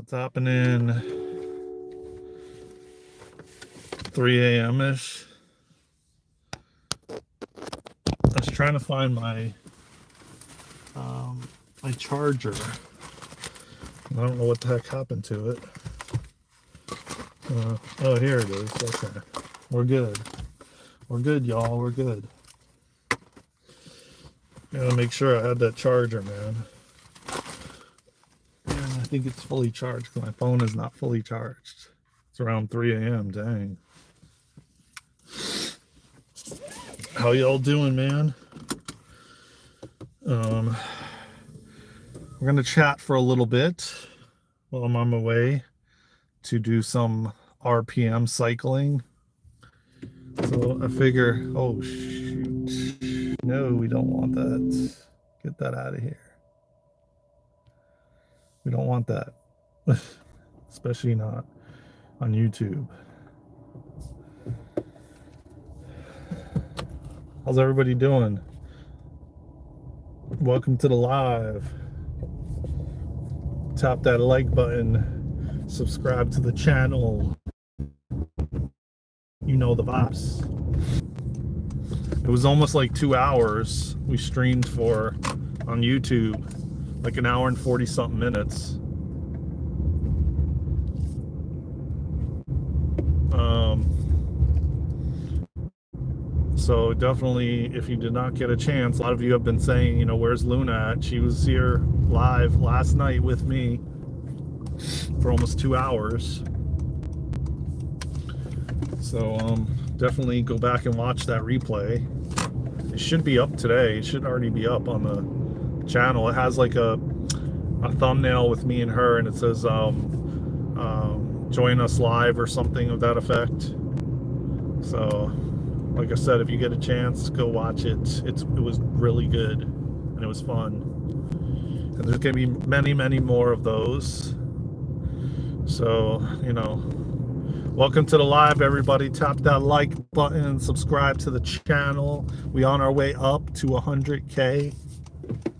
What's happening? 3 a.m.-ish. I was trying to find my my charger. I don't know what the heck happened to it. Oh, here it is. Okay. We're good. We're good, y'all. We're good. Gotta make sure I had that charger, man. Yeah, I think it's fully charged because my phone is not fully charged. It's around 3 a.m. Dang. How y'all doing, man? We're gonna chat for a little bit while I'm on my way to do some RPM cycling. So I figure, oh shoot, no, we don't want that. Get that out of here. We don't want that, especially not on YouTube. How's everybody doing? Welcome to the live. Tap that like button, subscribe to the channel. You know the vibes. It was almost like 2 hours we streamed for on YouTube, like an hour and 40 something minutes. So definitely, if you did not get a chance, a lot of you have been saying, you know, where's Luna at? She was here live last night with me for almost 2 hours. So definitely go back and watch that replay. It should be up today. It should already be up on the channel. It has like a thumbnail with me and her, and it says join us live or something of that effect. So like I said, if you get a chance, go watch it. It was really good and it was fun. And there's gonna be many more of those. So, you know, welcome to the live, everybody. Tap that like button, subscribe to the channel. We on our way up to 100K.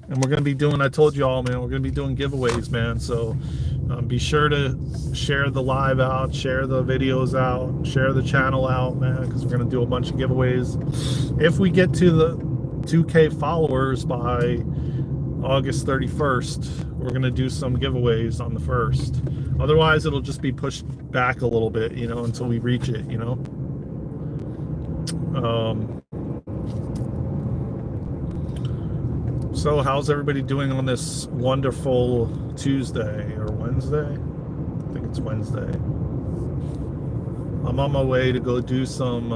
And we're gonna be doing, I told you all, man, we're gonna be doing giveaways, man. So be sure to share the live out, share the videos out, share the channel out, man, because we're gonna do a bunch of giveaways. If we get to the 2K followers by August 31st, we're gonna do some giveaways on the 1st. Otherwise, it'll just be pushed back a little bit, you know, until we reach it, you know. So how's everybody doing on this wonderful Tuesday or Wednesday? I think it's Wednesday. I'm on my way to go do some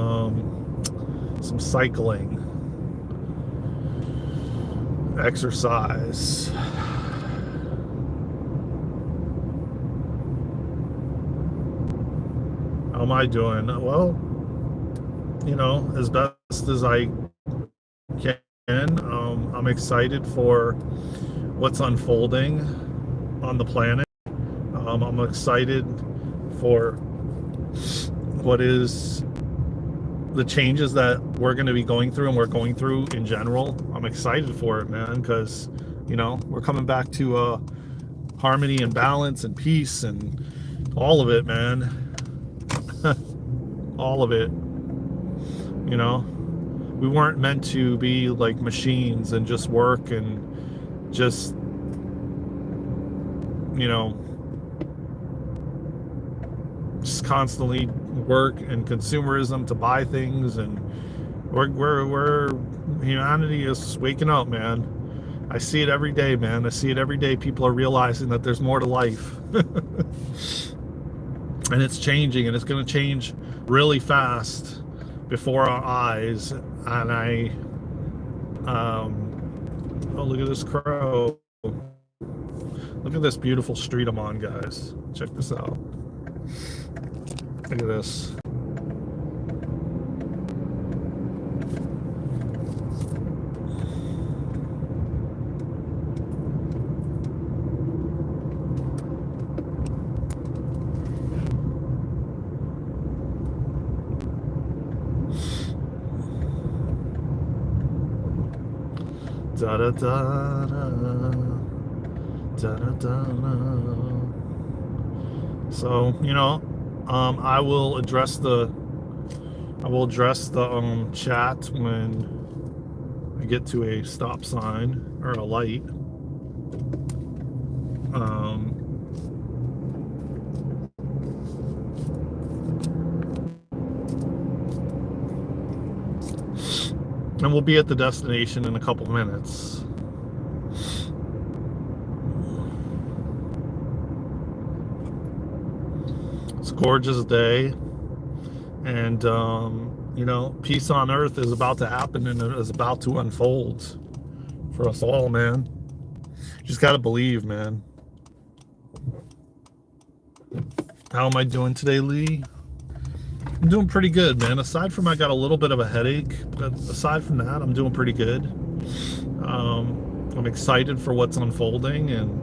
cycling, exercise. How am I doing? Well, you know, as best as I can. I'm excited for what's unfolding on the planet. I'm excited for what is the changes that we're going to be going through and we're going through in general. I'm excited for it, man, because, you know, we're coming back to harmony and balance and peace and all of it, man. All of it, you know. We weren't meant to be like machines and just work and just, you know, just constantly work and consumerism to buy things. And we're humanity is waking up, man. I see it every day, man. I see it every day. People are realizing that there's more to life. And it's changing, and it's going to change really fast before our eyes. And oh, look at this crow. Look at this beautiful street I'm on, guys. Check this out. Look at this. Da da da da da da da. So, I will address the chat when I get to a stop sign or a light. And we'll be at the destination in a couple minutes. It's a gorgeous day, and peace on earth is about to happen, and it is about to unfold for us all, man. You just gotta believe, man. How am I doing today, Lee? I'm doing pretty good, man. Aside from I got a little bit of a headache, but aside from that, I'm doing pretty good. I'm excited for what's unfolding, and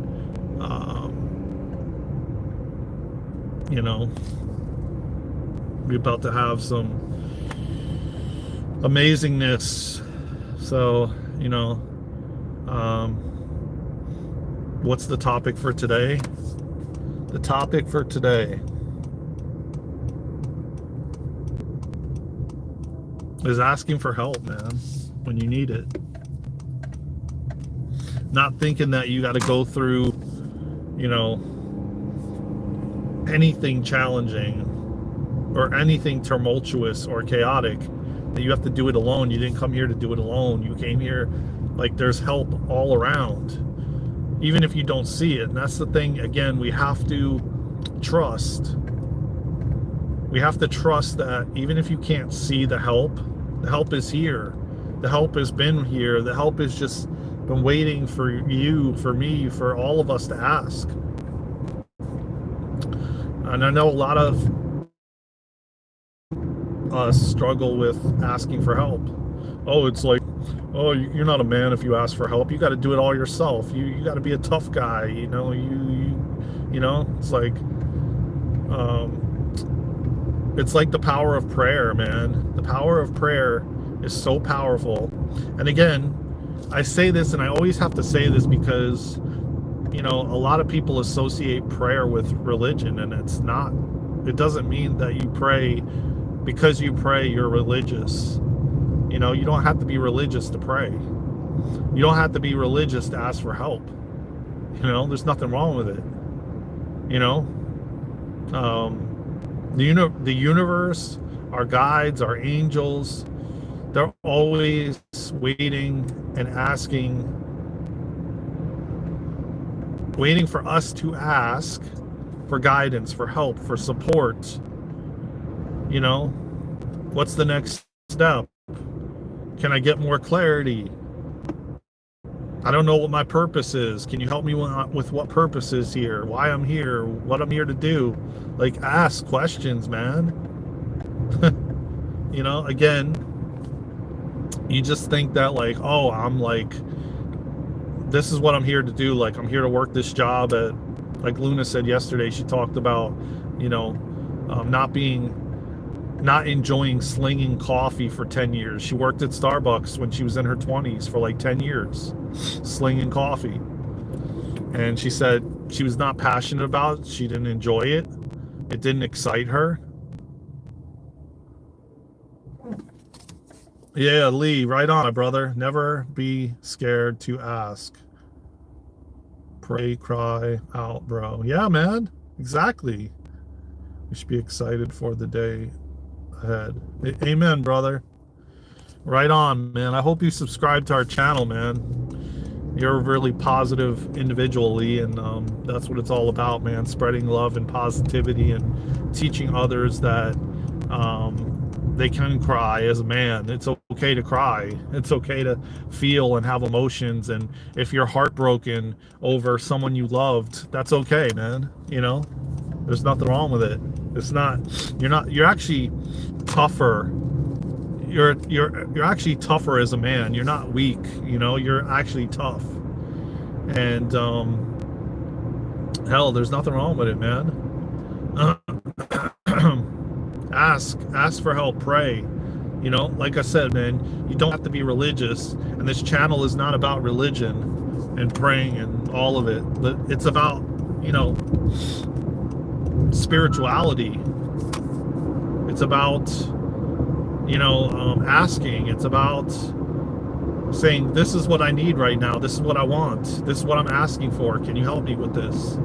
we're about to have some amazingness. So, what's the topic for today? The topic for today is asking for help, man, when you need it. Not thinking that you got to go through, anything challenging or anything tumultuous or chaotic, that you have to do it alone. You didn't come here to do it alone. You came here like there's help all around, even if you don't see it. And that's the thing, again, we have to trust. We have to trust that even if you can't see the help is here. The help has been here. The help has just been waiting for you, for me, for all of us to ask. And I know a lot of us struggle with asking for help. Oh, it's like, oh, you're not a man if you ask for help. You got to do it all yourself. You got to be a tough guy. It's like, it's like the power of prayer, man. The power of prayer is so powerful. And again, I say this, and I always have to say this because, a lot of people associate prayer with religion, and it's not. It doesn't mean that you pray because you pray, you're religious. You don't have to be religious to pray. You don't have to be religious to ask for help. There's nothing wrong with it. The universe, our guides, our angels, they're always waiting and waiting for us to ask for guidance, for help, for support. What's the next step? Can I get more clarity? I don't know what my purpose is. Can you help me with what purpose is here? Why I'm here? What I'm here to do? Like, ask questions, man. Again, you just think that like, oh, I'm like, this is what I'm here to do. Like, I'm here to work this job at, like Luna said yesterday, she talked about, not enjoying slinging coffee for 10 years. She worked at Starbucks when she was in her 20s for like 10 years, slinging coffee. And she said she was not passionate about it. She didn't enjoy it. It didn't excite her. Yeah, Lee, right on, my brother. Never be scared to ask. Pray, cry out, bro. Yeah, man. Exactly. We should be excited for the day ahead. Amen, brother. Right on, man. I hope you subscribe to our channel, man. You're a really positive individual, Lee, and that's what it's all about, man. Spreading love and positivity and teaching others that they can cry as a man. It's okay to cry. It's okay to feel and have emotions. And if you're heartbroken over someone you loved, that's okay, man. There's nothing wrong with it. It's not. You're actually tougher. You're actually tougher as a man. You're not weak. You're actually tough. And hell, there's nothing wrong with it, man. Ask for help. Pray. Like I said, man, you don't have to be religious. And this channel is not about religion and praying and all of it. It's about, spirituality. It's about, asking. It's about saying, this is what I need right now. This is what I want. This is what I'm asking for. Can you help me with this?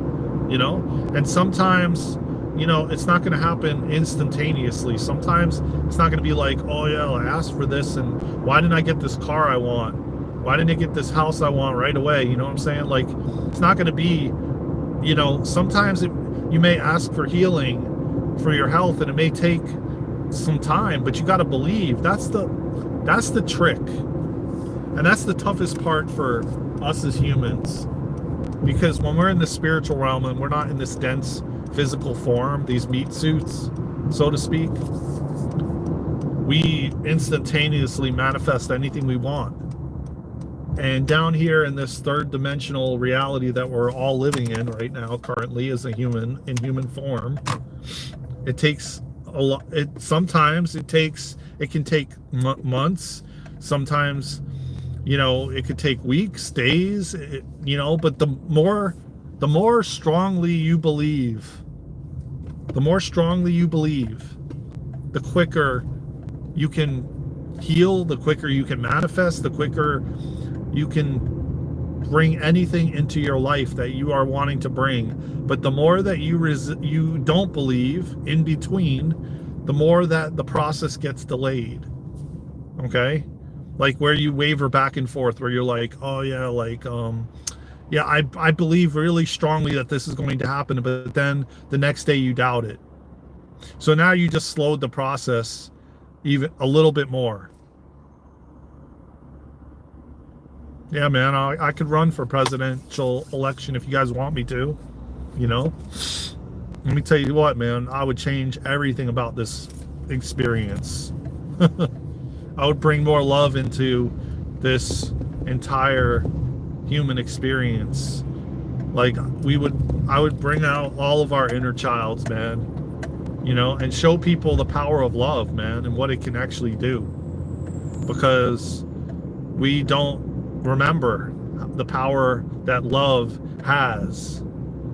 And sometimes, it's not going to happen instantaneously. Sometimes it's not going to be like, oh yeah, I asked for this, and why didn't I get this car I want? Why didn't I get this house I want right away? You know what I'm saying? Like, it's not going to be, sometimes you may ask for healing for your health, and it may take some time, but you got to believe. That's the trick. And that's the toughest part for us as humans. Because when we're in the spiritual realm and we're not in this dense physical form, these meat suits, so to speak, we instantaneously manifest anything we want. And down here in this third dimensional reality that we're all living in right now, currently, as a human, in human form, it takes a lot. Sometimes it can take months. Sometimes, it could take weeks, days, but the more strongly you believe, the quicker you can heal, the quicker you can manifest, the quicker you can bring anything into your life that you are wanting to bring. But the more that you don't believe in between, the more that the process gets delayed. Okay? Like where you waver back and forth, where you're like, oh yeah, like, yeah, I believe really strongly that this is going to happen, but then the next day you doubt it. So now you just slowed the process even a little bit more. Yeah, man, I could run for presidential election if you guys want me to, Let me tell you what, man, I would change everything about this experience. I would bring more love into this entire human experience. Like I would bring out all of our inner childs, man, and show people the power of love, man, and what it can actually do. Because we don't remember the power that love has.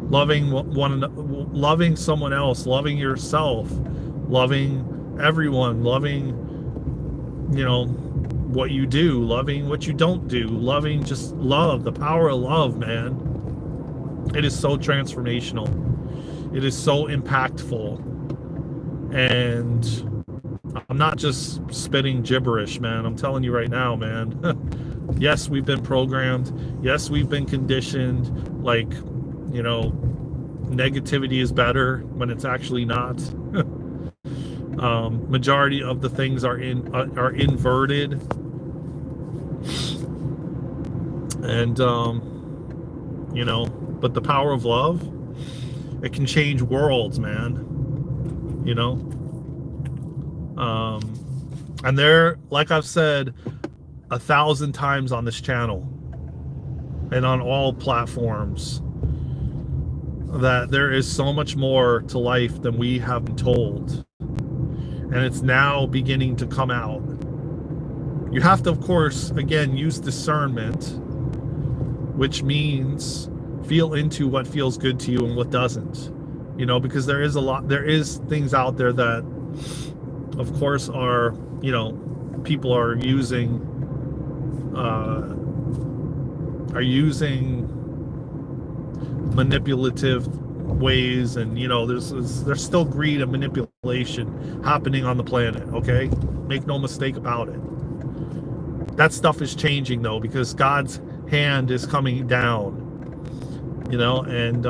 Loving someone else, loving yourself, loving everyone, loving, what you do, loving what you don't do, loving just love, the power of love, man. It is so transformational. It is so impactful. And I'm not just spitting gibberish, man. I'm telling you right now, man. Yes, we've been programmed. Yes, we've been conditioned. Like, negativity is better when it's actually not. Majority of the things are inverted. And, but the power of love, it can change worlds, man. And there, like I've said 1,000 times on this channel and on all platforms, that there is so much more to life than we have been told. And it's now beginning to come out. You have to, of course, again, use discernment, which means feel into what feels good to you and what doesn't. Because there is things out there that, of course, are, people are using manipulative ways, and there's still greed and manipulation happening on the planet. Okay, make no mistake about it. That stuff is changing though, because God's hand is coming down. And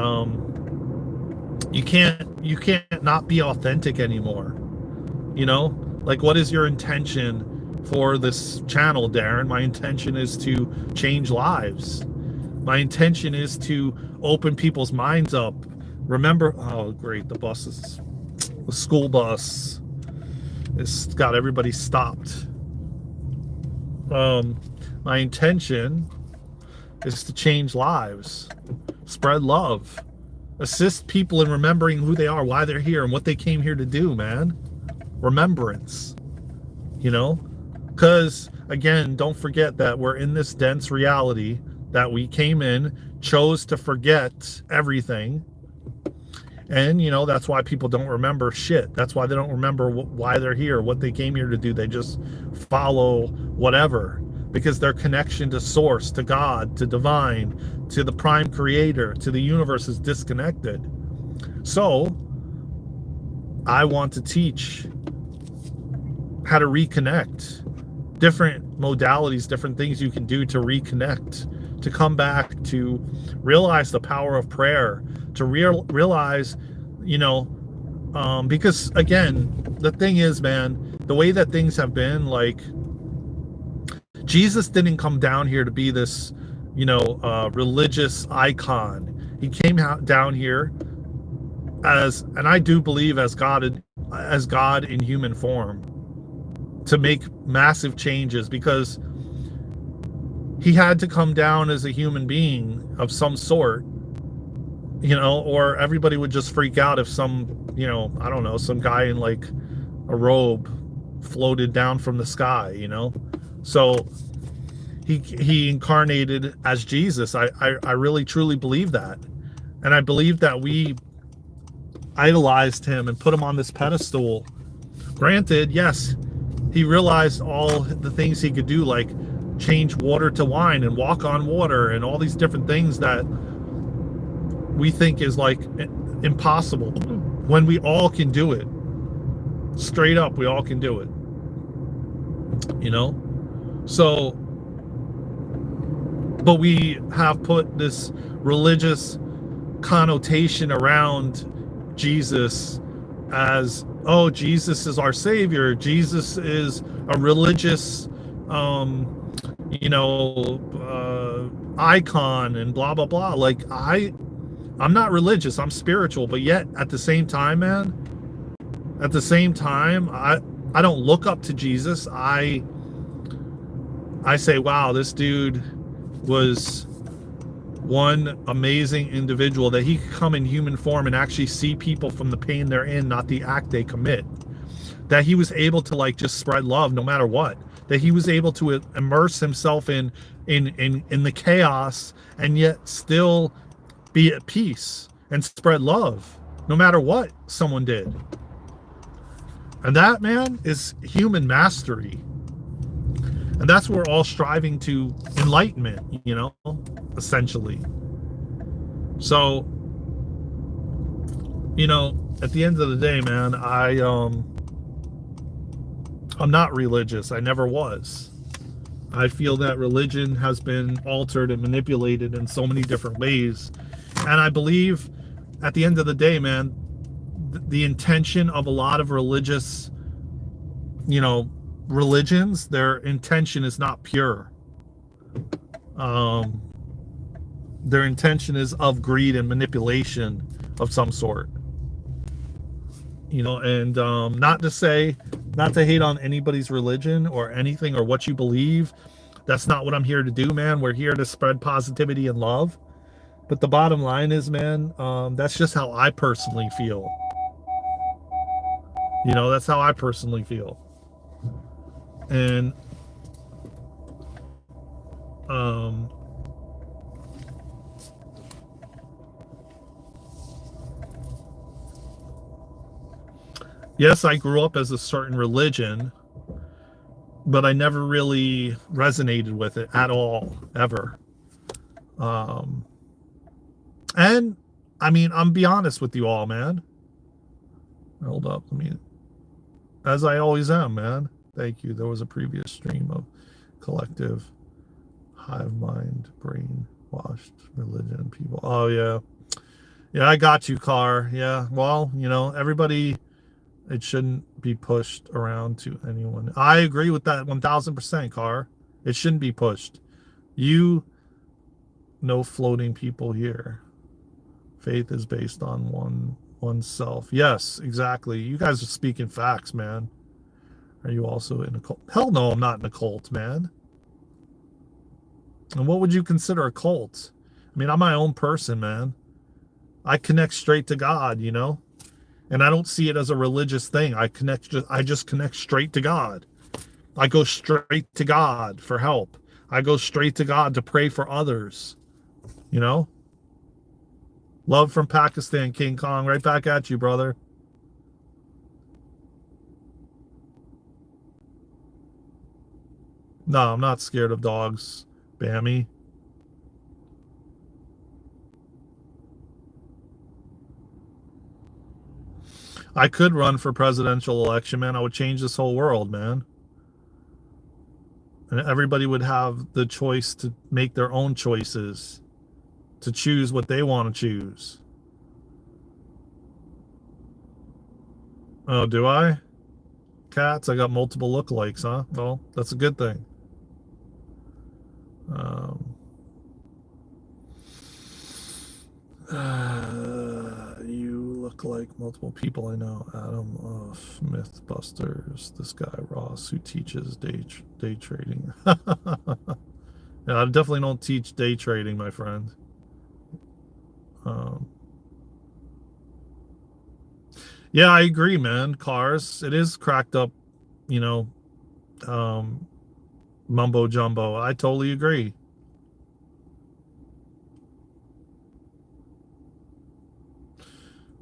you can't not be authentic anymore. Like, what is your intention for this channel, Daren? My intention is to change lives. My intention is to open people's minds up. Remember, oh great, the school bus has got everybody stopped. My intention is to change lives, spread love, assist people in remembering who they are, why they're here, and what they came here to do, man. Remembrance. Because, again, don't forget that we're in this dense reality that we came in, chose to forget everything, And, that's why people don't remember shit. That's why they don't remember why they're here, what they came here to do. They just follow whatever, because their connection to source, to God, to divine, to the prime creator, to the universe is disconnected. So I want to teach how to reconnect, different modalities, different things you can do to reconnect, to come back, to realize the power of prayer, to realize, because again, the thing is, man, the way that things have been, like, Jesus didn't come down here to be this, religious icon. He came down here as, and I do believe as God in human form, to make massive changes, because he had to come down as a human being of some sort, or everybody would just freak out if some, I don't know, some guy in like a robe floated down from the sky, So he incarnated as Jesus. I really truly believe that. And I believe that we idolized him and put him on this pedestal. Granted, yes, he realized all the things he could do, like change water to wine and walk on water and all these different things that we think is like impossible, when we all can do it. Straight up, we all can do it. So, but we have put this religious connotation around Jesus as, oh, Jesus is our savior, Jesus is a religious icon, and blah blah blah. Like, I'm not religious, I'm spiritual, but yet at the same time, man, I don't look up to Jesus. I say, wow, this dude was one amazing individual, that he could come in human form and actually see people from the pain they're in, not the act they commit. That he was able to like just spread love no matter what. That he was able to immerse himself in the chaos and yet still be at peace and spread love no matter what someone did. And that, man, is human mastery. And that's what we're all striving to, enlightenment, essentially. So, at the end of the day, man, I'm not religious. I never was. I feel that religion has been altered and manipulated in so many different ways. And I believe at the end of the day, man, the intention of a lot of religious, religions, their intention is not pure. Their intention is of greed and manipulation of some sort. And not to hate on anybody's religion or anything or what you believe. That's not what I'm here to do, man. We're here to spread positivity and love. But the bottom line is, man, that's just how I personally feel. That's how I personally feel. And yes, I grew up as a certain religion, but I never really resonated with it at all, ever. And I mean, I'm be honest with you all, man. Hold up, as I always am, man. Thank you. There was a previous stream of collective hive mind, brainwashed religion people. Oh yeah. Yeah, I got you, Car. Yeah. Well, everybody, it shouldn't be pushed around to anyone. I agree with that 1000%, Car. It shouldn't be pushed. No floating people here. Faith is based on oneself. Yes, exactly. You guys are speaking facts, man. Are you also in a cult? Hell no, I'm not in a cult, man. And what would you consider a cult? I mean, I'm my own person, man. I connect straight to God, and I don't see it as a religious thing. I just connect straight to God. I go straight to God for help. I go straight to God to pray for others, Love from Pakistan, King Kong. Right back at you, brother. No, I'm not scared of dogs, Bammy. I could run for presidential election, man. I would change this whole world, man. And everybody would have the choice to make their own choices, to choose what they want to choose. Oh, do I? Cats, I got multiple lookalikes, huh? Well, that's a good thing. You look like multiple people I know. Adam of Mythbusters. This guy Ross who teaches day trading. Yeah, I definitely don't teach day trading, my friend. Yeah, I agree, man. Cars, it is cracked up, you know, mumbo jumbo. I totally agree.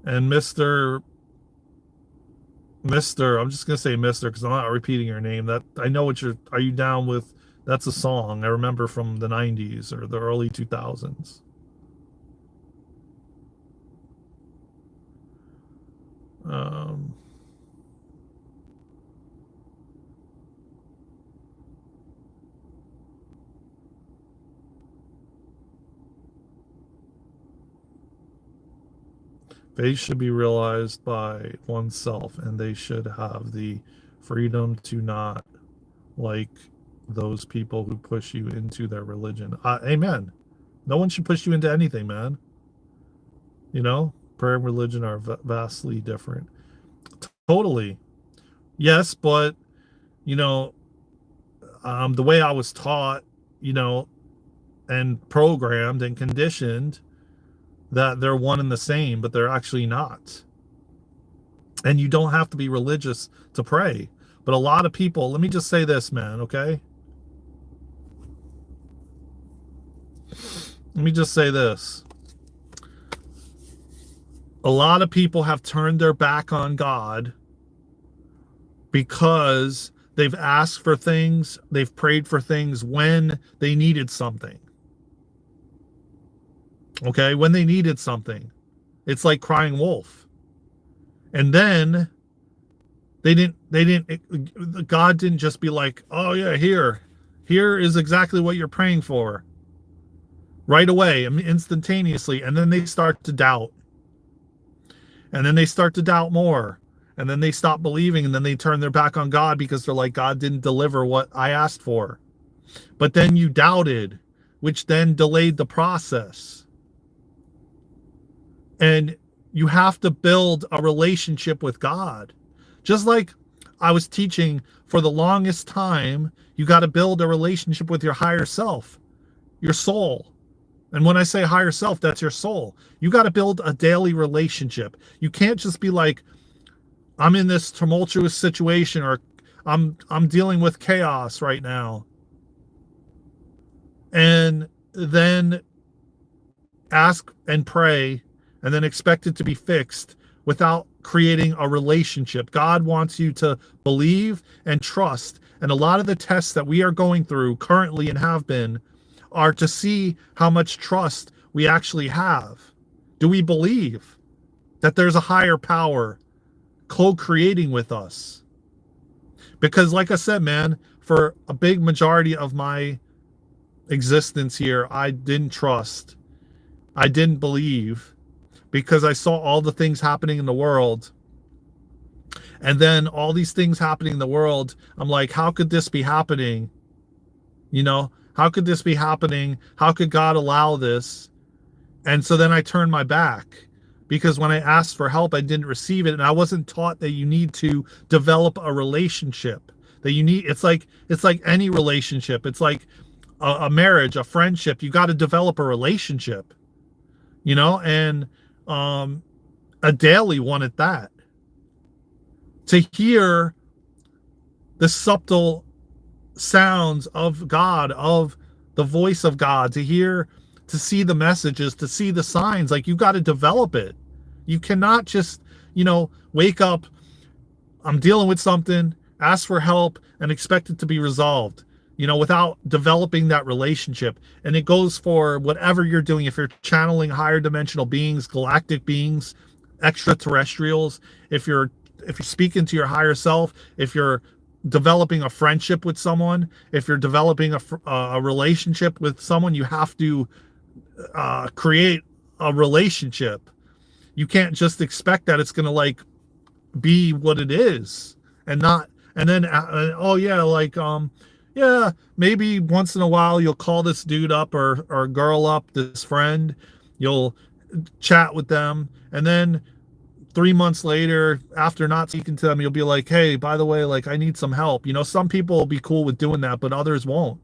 And Mr. I'm just gonna say Mr. because I'm not repeating your name. That I know what are you down with? That's a song I remember from the 90s or the early 2000s. Faith should be realized by oneself, and they should have the freedom to not like those people who push you into their religion. Amen. No one should push you into anything, man. You know, prayer and religion are vastly different. Totally. Yes, but, you know, the way I was taught, you know, and programmed and conditioned that they're one and the same, but they're actually not. And you don't have to be religious to pray. But a lot of people, let me just say this, man, okay? Let me just say this. A lot of people have turned their back on God because they've asked for things, they've prayed for things when they needed something. Okay, when they needed something. It's like crying wolf. And then God didn't just be like, oh yeah, here is exactly what you're praying for. Right away, instantaneously. And then they start to doubt. And then they start to doubt more. And then they stop believing, and then they turn their back on God because they're like, God didn't deliver what I asked for. But then you doubted, which then delayed the process. And you have to build a relationship with God. Just like I was teaching for the longest time, you got to build a relationship with your higher self, your soul. And when I say higher self, that's your soul. You got to build a daily relationship. You can't just be like, I'm in this tumultuous situation, or I'm dealing with chaos right now, and then ask and pray and then expect it to be fixed without creating a relationship. God wants you to believe and trust. And a lot of the tests that we are going through currently and have been are to see how much trust we actually have. Do we believe that there's a higher power co-creating with us? Because like I said, man, for a big majority of my existence here, I didn't trust. I didn't believe because I saw all the things happening in the world. And then all these things happening in the world, I'm like, how could this be happening? You know, how could this be happening? How could God allow this? And so then I turned my back because when I asked for help, I didn't receive it. And I wasn't taught that you need to develop a relationship, that you need, it's like any relationship. It's like a marriage, a friendship. You got to develop a relationship, you know, and a daily one at that. To hear the subtle sounds of God, of the voice of God, to hear to see the messages, to see the signs. Like, you got to develop it. You cannot just, wake up, I'm dealing with something, ask for help, and expect it to be resolved, without developing that relationship. And it goes for whatever you're doing. If you're channeling higher dimensional beings, galactic beings, extraterrestrials, if you're speaking to your higher self, if you're developing a friendship with someone, if you're developing a relationship with someone, you have to create a relationship. You can't just expect that it's going to like be what it is, and not, and then oh yeah, like yeah, maybe once in a while you'll call this dude up or girl up, this friend, you'll chat with them, and then 3 months later, after not speaking to them, you'll be like, hey, by the way, like, I need some help. Some people will be cool with doing that, but others won't,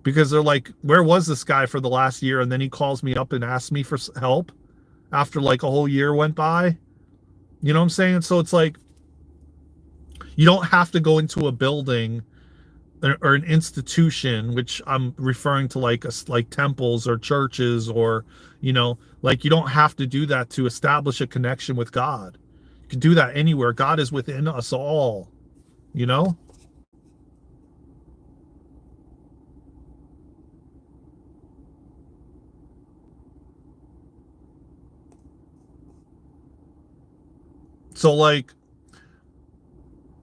because they're like, where was this guy for the last year? And then he calls me up and asks me for help after like a whole year went by. You know what I'm saying? So it's like, you don't have to go into a building or an institution, which I'm referring to like temples or churches, or like, you don't have to do that to establish a connection with God. You can do that anywhere. God is within us all, So like,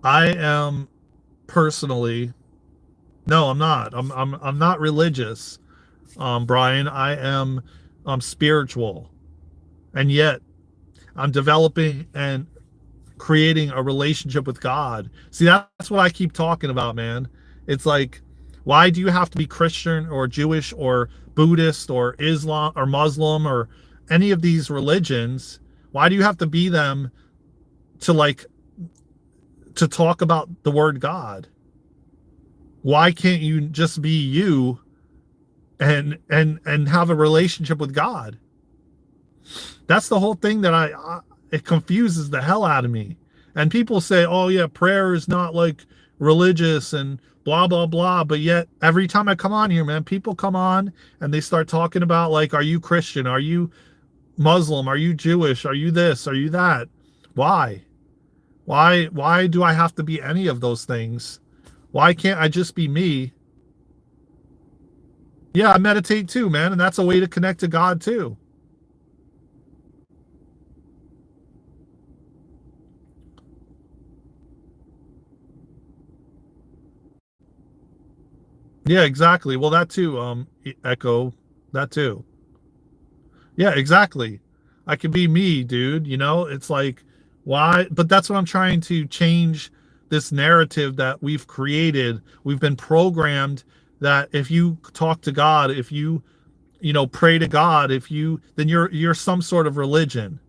I am personally, no, I'm not. I'm not religious, Brian. I am spiritual, and yet I'm developing and creating a relationship with God. See, that's what I keep talking about, man. It's like, why do you have to be Christian or Jewish or Buddhist or Islam or Muslim or any of these religions? Why do you have to be them to talk about the word God? Why can't you just be you and have a relationship with God? That's the whole thing that it confuses the hell out of me. And people say, oh yeah, prayer is not like religious and blah blah blah, but yet every time I come on here, man, people come on and they start talking about like, are you Christian, are you Muslim, are you Jewish, are you this, are you that? Why do I have to be any of those things? Why can't I just be me? Yeah, I meditate too, man, and that's a way to connect to God too. Yeah, exactly. Well, that too, Echo, that too. Yeah, exactly. I can be me, dude. It's like, why? But that's what I'm trying to change, this narrative that we've created. We've been programmed that if you talk to God, if you, pray to God, then you're some sort of religion,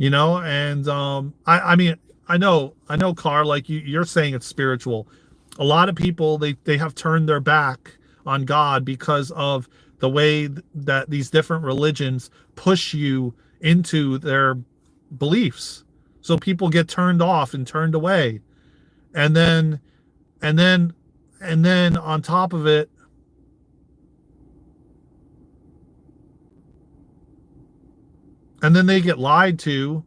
and I mean, I know, Carr, like you're saying it's spiritual. A lot of people, they have turned their back on God because of the way that these different religions push you into their beliefs. So people get turned off and turned away. And then and then and then on top of it, and then they get lied to,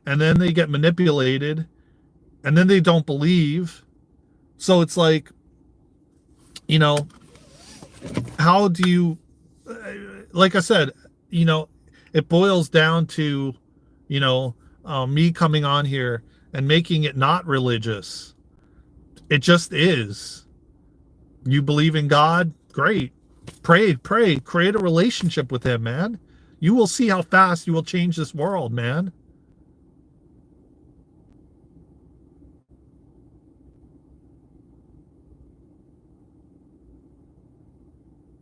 and then they get manipulated, and then they don't believe. So it's like, you know, how do you, like I said, it boils down to, me coming on here and making it not religious. It just is. You believe in God? Great. Pray, create a relationship with him, man. You will see how fast you will change this world, man.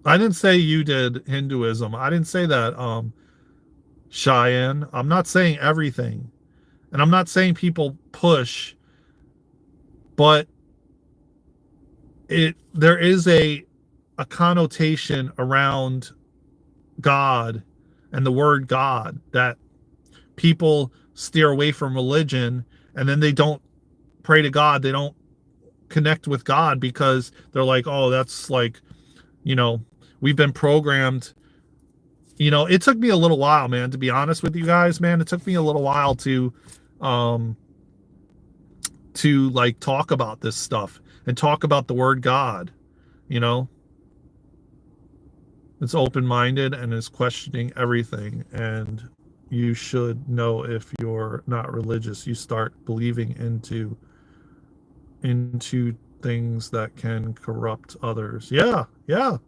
I didn't say you did Hinduism. I didn't say that, Cheyenne. I'm not saying everything. And I'm not saying people push, but there is a connotation around God and the word God that people steer away from religion, and then they don't pray to God. They don't connect with God because they're like, oh, that's like, you know, we've been programmed. It took me a little while, man, to be honest with you guys, man. It took me a little while um to like talk about this stuff and talk about the word God. you know it's open-minded and is questioning everything. And you should know, if you're not religious, you start believing into things that can corrupt others. Yeah, yeah.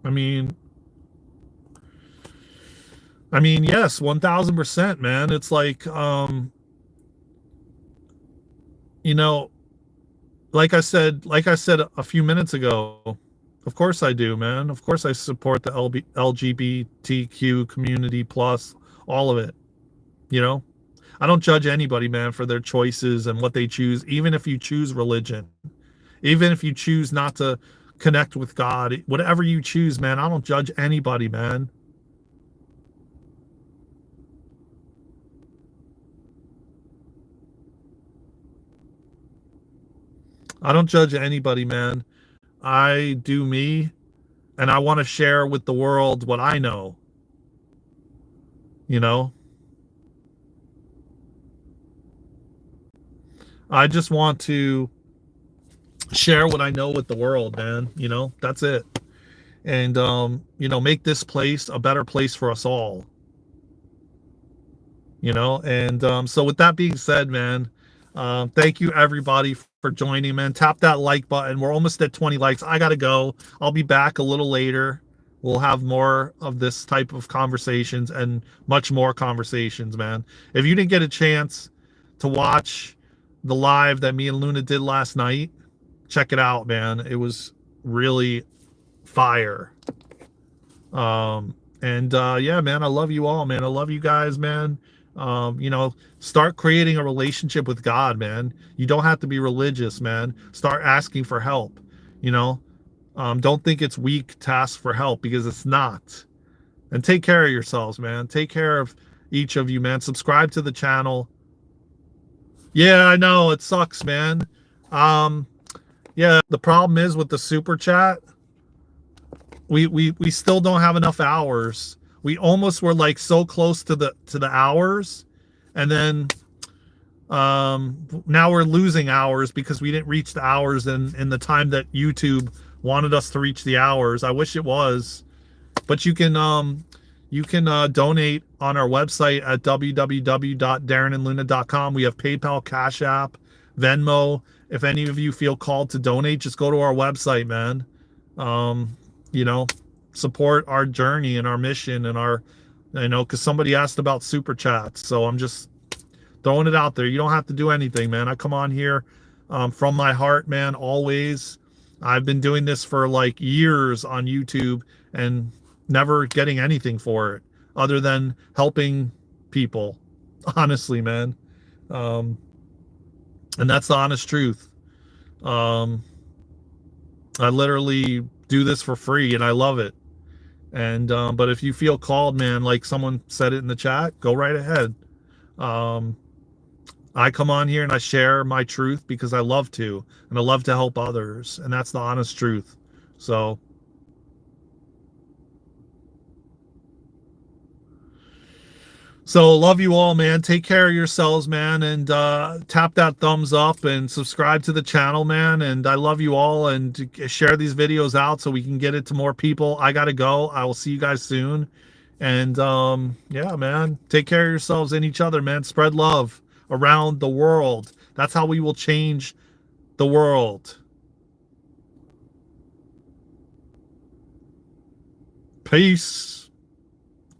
I mean, yes, 1000%, man. It's like, you know, like I said a few minutes ago, of course I do, man. Of course I support the LGBTQ community plus all of it. You know, I don't judge anybody, man, for their choices and what they choose, even if you choose religion, even if you choose not to connect with God, whatever you choose, man. I don't judge anybody, man. I don't judge anybody, man. I do me, and I want to share with the world what I know. You know, I just want to share what I know with the world, man. That's it. And make this place a better place for us all. And so with that being said, man, thank you everybody for joining, man. Tap that like button. We're almost at 20 likes. I gotta go. I'll be back a little later. We'll have more of this type of conversations and much more conversations, man. If you didn't get a chance to watch the live that me and Luna did last night, check it out, man. It was really fire. Yeah, man, I love you all, man. I love you guys, man. Start creating a relationship with God, man. You don't have to be religious, man. Start asking for help. Don't think it's weak to ask for help, because it's not. And take care of yourselves, man. Take care of each of you, man. Subscribe to the channel. Yeah, I know it sucks, man. Yeah, the problem is with the super chat, we still don't have enough hours. We almost were like so close to the hours, and then now we're losing hours because we didn't reach the hours in the time that YouTube wanted us to reach the hours. I wish it was, but you can donate on our website at www.darenandluna.com. We have PayPal, Cash App, Venmo. If any of you feel called to donate, just go to our website, man. Support our journey and our mission and our, because somebody asked about super chats. So I'm just throwing it out there. You don't have to do anything, man. I come on here from my heart, man, always. I've been doing this for like years on YouTube and never getting anything for it other than helping people, honestly, man. And that's the honest truth. I literally do this for free and I love it. And but if you feel called, man, like someone said it in the chat, go right ahead. I come on here and I share my truth because I love to, and I love to help others, and that's the honest truth. So love you all, man. Take care of yourselves, man, and tap that thumbs up and subscribe to the channel, man. And I love you all, and share these videos out so we can get it to more people. I gotta go. I will see you guys soon. And yeah, man, take care of yourselves and each other, man. Spread love around the world. That's how we will change the world. Peace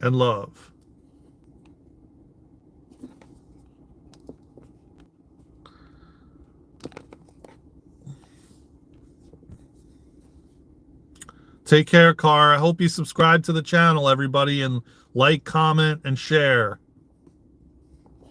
and love. Take care, Car. I hope you subscribe to the channel, everybody, and like, comment, and share.